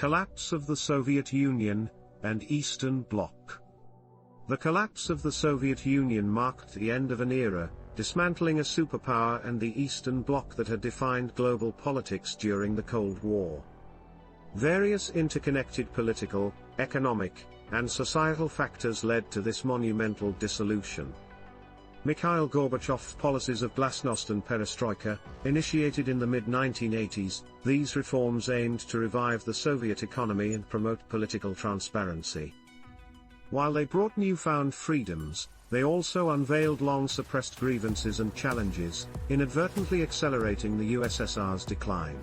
collapse of the Soviet Union and Eastern Bloc. The collapse of the Soviet Union marked the end of an era, dismantling a superpower and the Eastern Bloc that had defined global politics during the Cold War. Various interconnected political, economic, and societal factors led to this monumental dissolution. Mikhail Gorbachev's policies of glasnost and perestroika, initiated in the mid-1980s, these reforms aimed to revive the Soviet economy and promote political transparency. While they brought newfound freedoms, they also unveiled long-suppressed grievances and challenges, inadvertently accelerating the USSR's decline.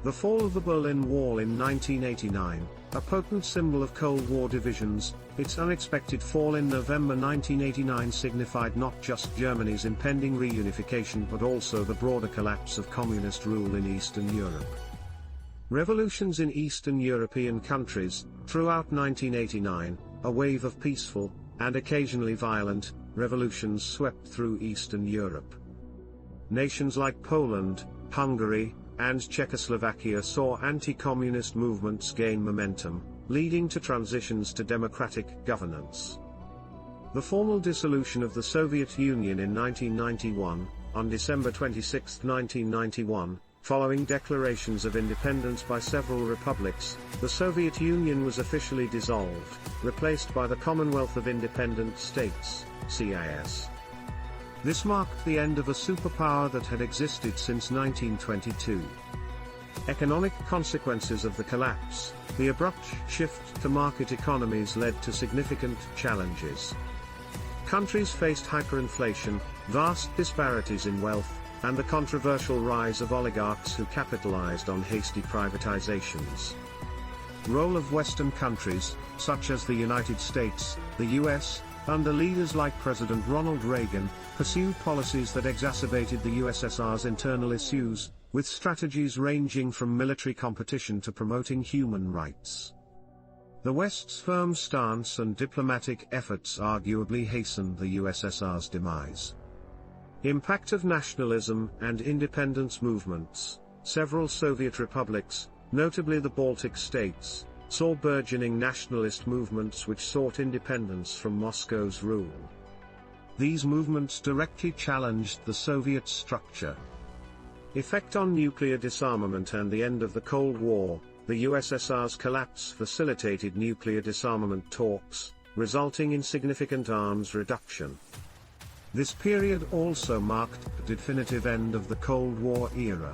The fall of the Berlin Wall in 1989, a potent symbol of Cold War divisions, its unexpected fall in November 1989 signified not just Germany's impending reunification but also the broader collapse of communist rule in Eastern Europe. Revolutions in Eastern European countries, throughout 1989, a wave of peaceful, and occasionally violent, revolutions swept through Eastern Europe. Nations like Poland, Hungary, and Czechoslovakia saw anti-communist movements gain momentum, leading to transitions to democratic governance. The formal dissolution of the Soviet Union in 1991, on December 26, 1991, following declarations of independence by several republics, the Soviet Union was officially dissolved, replaced by the Commonwealth of Independent States, CIS. This marked the end of a superpower that had existed since 1922. Economic consequences of the collapse, the abrupt shift to market economies led to significant challenges. Countries faced hyperinflation, vast disparities in wealth, and the controversial rise of oligarchs who capitalized on hasty privatizations. Role of Western countries, such as the United States, the US, under leaders like President Ronald Reagan, pursued policies that exacerbated the USSR's internal issues, with strategies ranging from military competition to promoting human rights. The West's firm stance and diplomatic efforts arguably hastened the USSR's demise. Impact of nationalism and independence movements. Several Soviet republics, notably the Baltic states, saw burgeoning nationalist movements which sought independence from Moscow's rule. These movements directly challenged the Soviet structure. Effect on nuclear disarmament and the end of the Cold War. The USSR's collapse facilitated nuclear disarmament talks, resulting in significant arms reduction. This period also marked the definitive end of the Cold War era.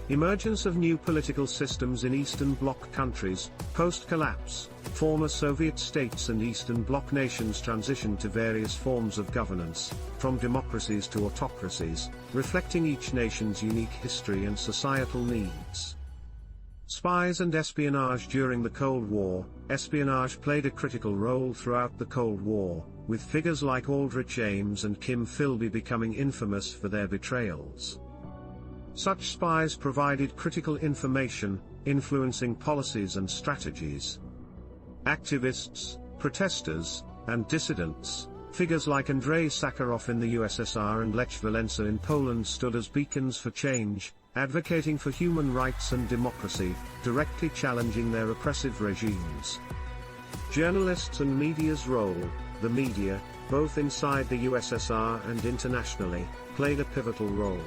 Emergence of new political systems in Eastern Bloc countries. Post-collapse, former Soviet states and Eastern Bloc nations transitioned to various forms of governance, from democracies to autocracies, reflecting each nation's unique history and societal needs. Spies and espionage. During the Cold War, espionage played a critical role throughout the Cold War, with figures like Aldrich Ames and Kim Philby becoming infamous for their betrayals. Such spies provided critical information, influencing policies and strategies. Activists, protesters, and dissidents, figures like Andrei Sakharov in the USSR and Lech Walesa in Poland stood as beacons for change, advocating for human rights and democracy, directly challenging their oppressive regimes. Journalists and media's role. The media, both inside the USSR and internationally, played a pivotal role.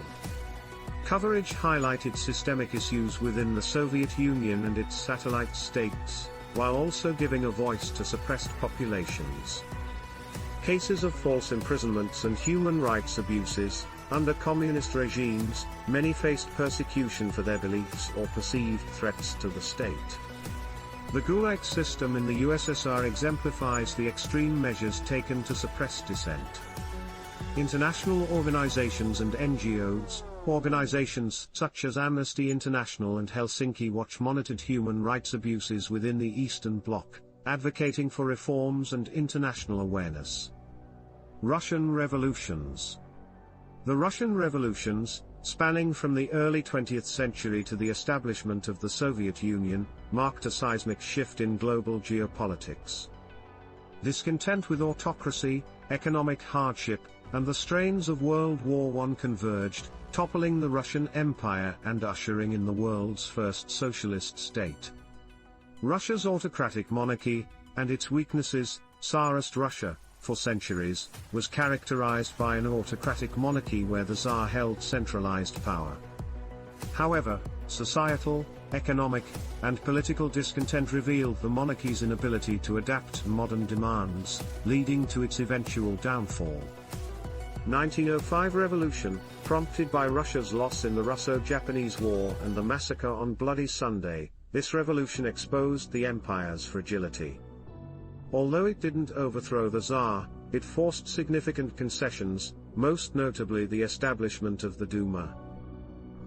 Coverage highlighted systemic issues within the Soviet Union and its satellite states, while also giving a voice to suppressed populations. Cases of false imprisonments and human rights abuses. Under communist regimes, many faced persecution for their beliefs or perceived threats to the state. The Gulag system in the USSR exemplifies the extreme measures taken to suppress dissent. International organizations and NGOs. Organizations such as Amnesty International and Helsinki Watch monitored human rights abuses within the Eastern Bloc, advocating for reforms and international awareness. Russian revolutions. The Russian revolutions, spanning from the early 20th century to the establishment of the Soviet Union, marked a seismic shift in global geopolitics. Discontent with autocracy, economic hardship, and the strains of World War I converged, toppling the Russian Empire and ushering in the world's first socialist state. Russia's autocratic monarchy, and its weaknesses. Tsarist Russia, for centuries, was characterized by an autocratic monarchy where the Tsar held centralized power. However, societal, economic, and political discontent revealed the monarchy's inability to adapt to modern demands, leading to its eventual downfall. 1905 Revolution, prompted by Russia's loss in the Russo-Japanese War and the massacre on Bloody Sunday, this revolution exposed the empire's fragility. Although it didn't overthrow the Tsar, it forced significant concessions, most notably the establishment of the Duma.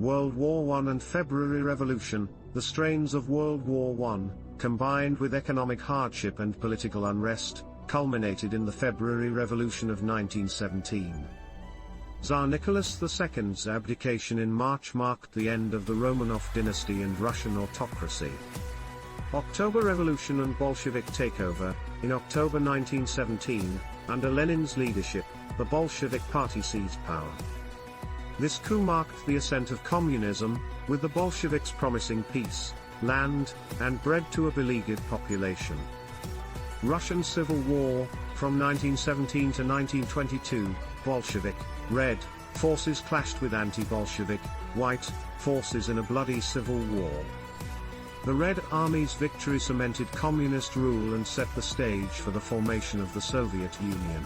World War I and February Revolution, the strains of World War I, combined with economic hardship and political unrest, culminated in the February Revolution of 1917. Tsar Nicholas II's abdication in March marked the end of the Romanov dynasty and Russian autocracy. October Revolution and Bolshevik takeover. In October 1917, under Lenin's leadership, the Bolshevik party seized power. This coup marked the ascent of communism, with the Bolsheviks promising peace, land, and bread to a beleaguered population. Russian Civil War, from 1917 to 1922, Bolshevik, Red, forces clashed with anti-Bolshevik, White, forces in a bloody civil war. The Red Army's victory cemented communist rule and set the stage for the formation of the Soviet Union.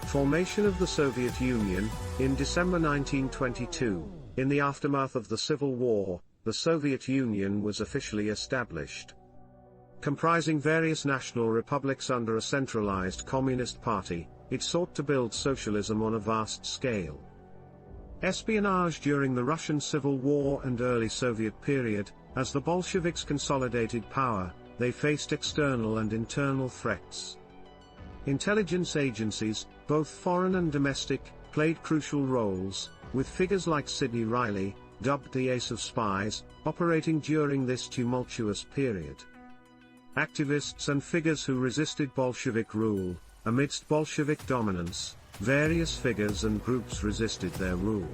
Formation of the Soviet Union. In December 1922, in the aftermath of the Civil War, the Soviet Union was officially established. Comprising various national republics under a centralized communist party, it sought to build socialism on a vast scale. Espionage during the Russian Civil War and early Soviet period. As the Bolsheviks consolidated power, they faced external and internal threats. Intelligence agencies, both foreign and domestic, played crucial roles, with figures like Sidney Riley, dubbed the Ace of Spies, operating during this tumultuous period. Activists and figures who resisted Bolshevik rule. Amidst Bolshevik dominance, various figures and groups resisted their rule.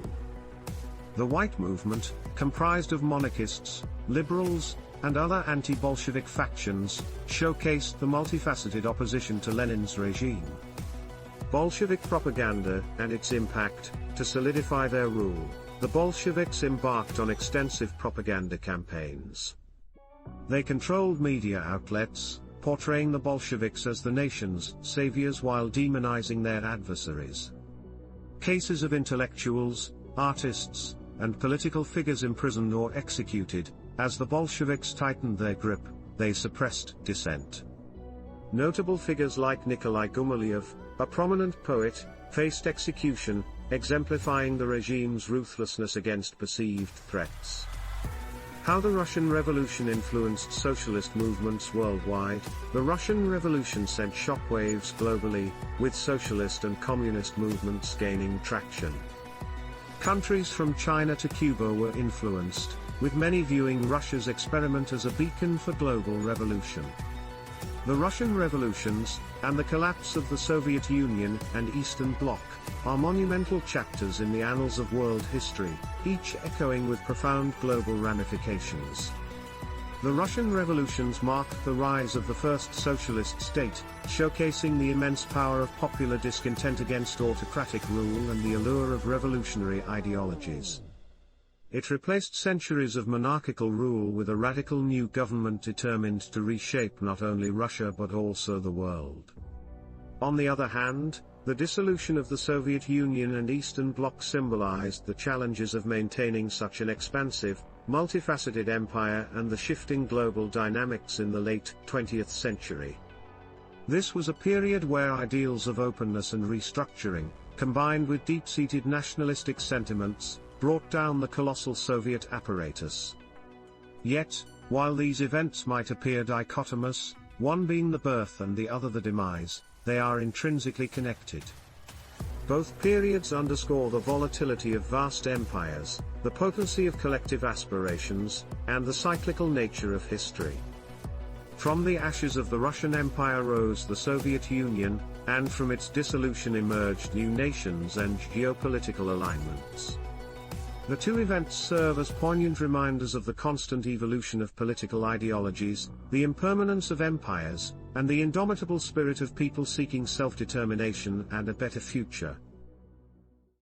The White Movement, comprised of monarchists, liberals, and other anti-Bolshevik factions, showcased the multifaceted opposition to Lenin's regime. Bolshevik propaganda and its impact. To solidify their rule, the Bolsheviks embarked on extensive propaganda campaigns. They controlled media outlets, portraying the Bolsheviks as the nation's saviors while demonizing their adversaries. Cases of intellectuals, artists, and political figures imprisoned or executed. As the Bolsheviks tightened their grip, they suppressed dissent. Notable figures like Nikolai Gumilev, a prominent poet, faced execution, exemplifying the regime's ruthlessness against perceived threats. How the Russian Revolution influenced socialist movements worldwide. The Russian Revolution sent shockwaves globally, with socialist and communist movements gaining traction. Countries from China to Cuba were influenced, with many viewing Russia's experiment as a beacon for global revolution. The Russian revolutions, and the collapse of the Soviet Union and Eastern Bloc, are monumental chapters in the annals of world history, each echoing with profound global ramifications. The Russian revolutions marked the rise of the first socialist state, showcasing the immense power of popular discontent against autocratic rule and the allure of revolutionary ideologies. It replaced centuries of monarchical rule with a radical new government determined to reshape not only Russia but also the world. On the other hand, the dissolution of the Soviet Union and Eastern Bloc symbolized the challenges of maintaining such an expansive, multifaceted empire and the shifting global dynamics in the late 20th century. This was a period where ideals of openness and restructuring, combined with deep-seated nationalistic sentiments, brought down the colossal Soviet apparatus. Yet, while these events might appear dichotomous, one being the birth and the other the demise, they are intrinsically connected. Both periods underscore the volatility of vast empires, the potency of collective aspirations, and the cyclical nature of history. From the ashes of the Russian Empire rose the Soviet Union, and from its dissolution emerged new nations and geopolitical alignments. The two events serve as poignant reminders of the constant evolution of political ideologies, the impermanence of empires, and the indomitable spirit of people seeking self-determination and a better future.